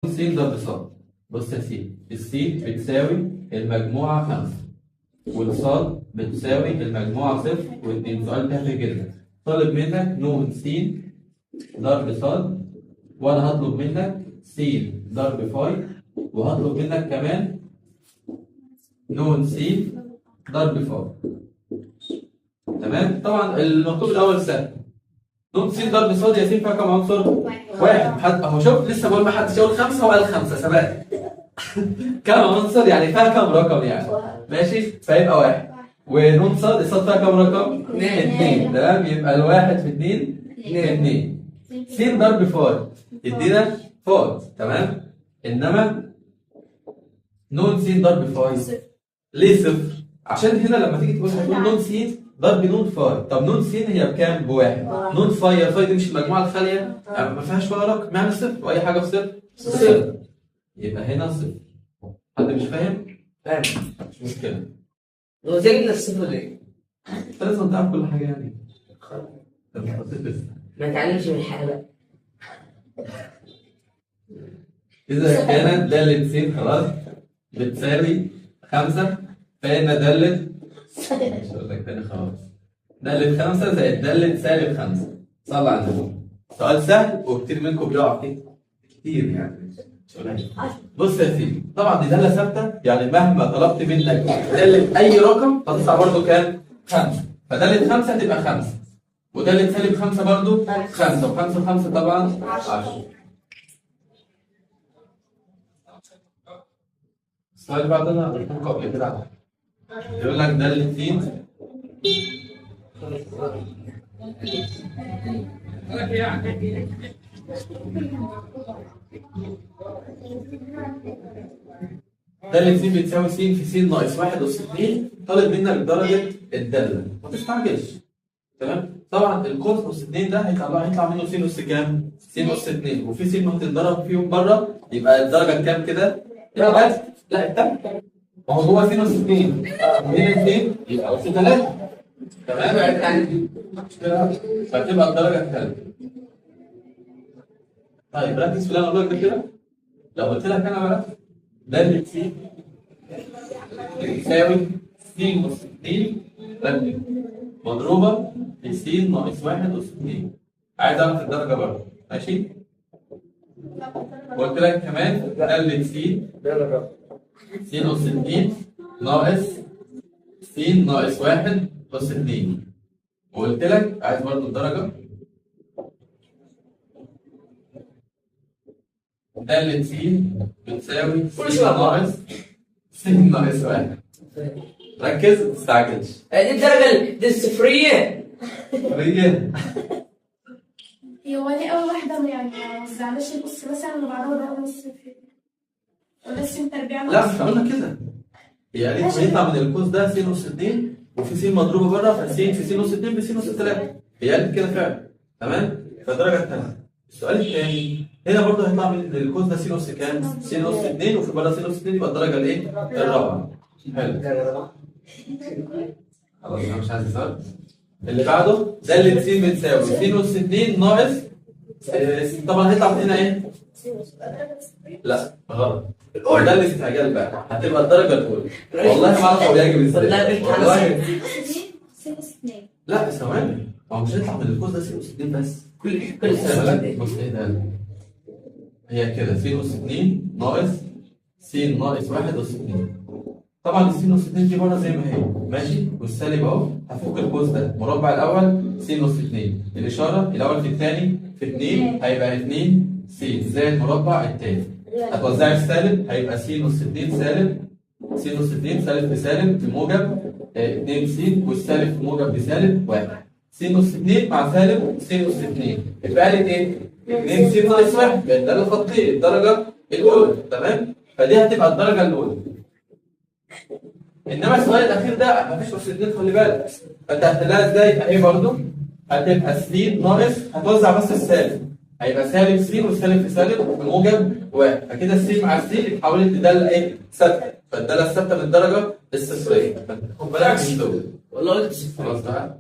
س ضرب ص. بص يا سيدي، السين بتساوي المجموعة 5 والصاد بتساوي المجموعة 0 و2. سؤال تافه جدا. طالب منك نون س ضرب ص، وأنا هطلب منك س ضرب ف، وهطلب منك كمان نون س ضرب ف. تمام؟ طبعا المطلوب الأول سهل. نون س ضرب ص يا س فيها كام عنصر؟ واحد. حد اهو شوف، لسه بقول ما حدش يقول 5 وقال 5 سبقت. كام عنصر يعني فيها كام رقم يعني؟ ماشي؟ فيبقى واحد. ونون ص الصاد فيها كام رقم؟ 2. تمام؟ يبقى الواحد في 2 2. س ضرب ف يدينا ف. تمام؟ انما نون س ضرب ف ليه صفر؟ عشان هنا لما تيجي تقول هتقول نون س ضرب نون فاي. طب نون س هي بكام؟ بواحد. نون فاي يا فاي دي مش المجموعه الخاليه؟ يعني ما فيهاش ولا رقم، معنى صفر، واي حاجه في صفر صفر. يبقى هنا صفر. حد مش فاهم؟ فاهم. مش مشكله. هو زي جبنا الصفر ليه؟ انت لازم تعرف كل حاجه يعني. طب حطيت لسه. ما تعلمش من الحياة بقى. اذا كانت داله س خلاص بتساوي 5، فإن داله مش هقول لك تاني خلاص. دالة 5 زائد دالة -5. صلى على النبي. سؤال سهل وكتير منكم بيقع فيه. كتير يعني. بص يا سيدي، طبعا دي دالة ثابتة، يعني مهما طلبت منك دالة أي رقم هتطلع برضه كام؟ 5. فدالة 5 هتبقى 5. ودالة -5 برضه 5، و5 و5 طبعا 10. السؤال اللي بعده أنا قلت قبل كده على فكرة. يقول لك دالة س دالة س بتساوي س في س ناقص 1 أس 2. طالب منك درجة الدالة، ما تستعجلش. تمام؟ طبعا القوس أس 2 ده هيطلع منه س أس كام؟ س أس 2، وفي س هتتضرب فيهم بره، يبقى الدرجة كام كده؟ التالتة. لا التالتة. ما هو جوه س أس 2 وهنا 2 يبقى أس 3. تمام؟ فتبقى الدرجة الثالثة. طيب ركز في اللي انا بقول لك ده كده. لو قلت لك انا بقى دالة س بتساوي س أس 2 ركز مضروبة في س ناقص 1 أس 2. عايز اعرف الدرجة برضه، ماشي؟ قلت لك كمان دالة س س أس 2 ناقص س ناقص 1 أس 2. وقلت لك عايز برضه الدرجة. دالة س بتساوي س ناقص 1. ركز ما تستعجلش. دي الدرجة دي الصفرية. صفرية. هو ليه أول واحدة يعني ما وزعناش الأس مثلا اللي بعدها ضربنا الصفر؟ ولا السين تربيع لا مش هقول لك كده. هي قالت هيطلع من القوس ده س أس 2 وفي س مضروبة بره، فس في س أس 2 بس أس 3. هي قالت كده فعلا. تمام؟ فالدرجة الثانية. السؤال الثاني هنا برضه هيطلع من القوس ده س أس كام؟ س أس 2 وفي بره س أس 2 يبقى الدرجة الايه؟ الرابعة. حلو. خلاص انا مش عايز اسال. اللي بعده دالة س بتساوي س أس 2 ناقص طبعا هيطلع من هنا ايه؟ لا غلط. ده الاستعجال بقى هتبقى الدرجة الأولى. والله ما اعرف هو يجب ازاي. والله لا ثواني، هو مش هيطلع من القوس ده س أس 2 بس. كل سنة. بص ايه ده؟ هي كده س أس 2 ناقص س ناقص 1 أس 2. طبعا الس أس 2 دي بره زي ما هي ماشي، والسالب اهو هفك القوس ده. المربع الاول س أس 2، الاشاره الاول في الثاني في 2 هيبقى 2 س زائد المربع الثاني. هتوزع السالب هيبقى س أس 2 سالب س أس 2 سالب بسالب بموجب 2 س، والسالب في موجب بسالب 1. س أس 2 مع سالب س أس 2 يبقى لي ايه؟ 2 س ناقص 1 ده اللي خطيه الدرجه الاولى. تمام؟ فدي هتبقى الدرجه الاولى. انما السؤال الاخير ده مفيش أس 2 خلي بالك. فانت هتحلها ازاي؟ اهي برضه هتبقى س ناقص، هتوزع بس السالب هيبقى سالب س والسالب في سالب بموجب 1. فكده الس مع الس اتحولت لداله ايه؟ ثابته. فالداله الثابته من الدرجه الصفريه. خد بالك من دول. والله قلت صفر. خلاص بقى.